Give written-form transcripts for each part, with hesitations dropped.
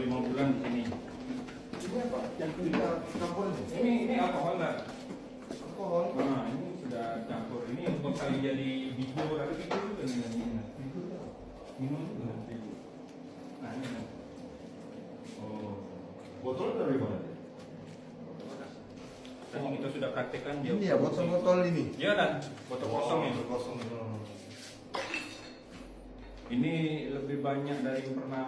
5 bulan di sini. Ini apa? Yang kita campur Ini alkohol nggak? alkohol. Nah, ini sudah campur. Ini untuk kali jadi bihur, ada bihur juga nih. Minum juga bihur. Nah, ini. Oh, Botol dari mana? tadi kita sudah praktekkan dia. Ini ya botol-botol ini. Iya dan botol kosong ya. Botol kosong. Ini lebih banyak dari yang pernah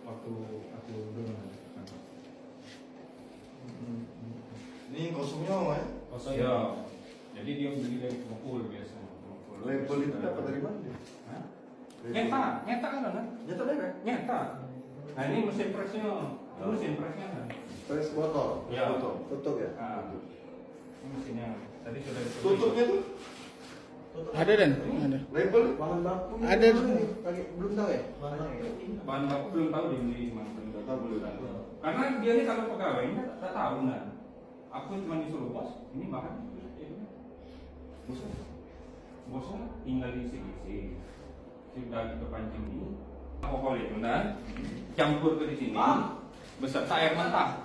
waktu aku dulu. Ini kosongnya ya? Kosong ya. Jadi dia beli dari pengepul biasanya. Label itu dapat dari mana dia? Hah? Nyata kan? Nyata deh. Nyata. Nah ini mesin presnya, mesin presnya kan? Press botol. Ya. Tutup ya. Ah, ini mesinnya. Tadi sudah disebut. Tutupnya tuh? Ada dan ada. Label? Bahan baku. Ada. Belum tahu ya? Bahan baku belum tahu dibeli mana, belum tahu belum tahu. Karena dia ini kalau pegawainya tak tahu kan. Aku cuma disuruh bos, ini bahan. Bosnya tinggal diisi-isi. Sudah kita pancing ini. Alkohol itu kan campur ke di sini beserta air mentah.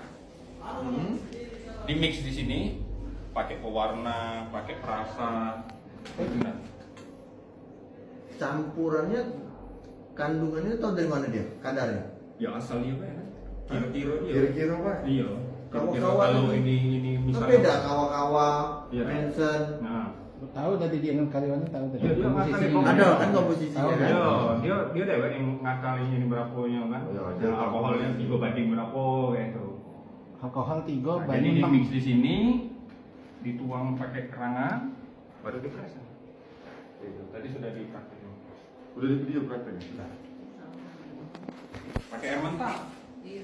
Di mix di sini pakai pewarna, pakai perasa. Nah, Campurannya kandungannya tahu dari mana dia? Kadarnya? ya asal dia kan. Kira-kira dia. Kira-kira apa? Iya. Kawa-kawa Kalau ini. ini misalnya. Beda kawa-kawa, Iya. Manson. Nah, Tahu tadi dia dengan karyawannya tahu tadi. Iya, dia Komposisi. makan Ada kan komposisinya Tahu, kan? dia dewek yang ngakali ini berapa kan? Iya, Yang dia alkoholnya 3 banding berapa gitu. Alkohol 3 Nah, jadi banding di 6. mix di sini, dituang pakai kerangan, baru dipres. Itu tadi sudah dipraktekin. Udah di video prakteknya? Sudah. Pakai air mentah. Iya.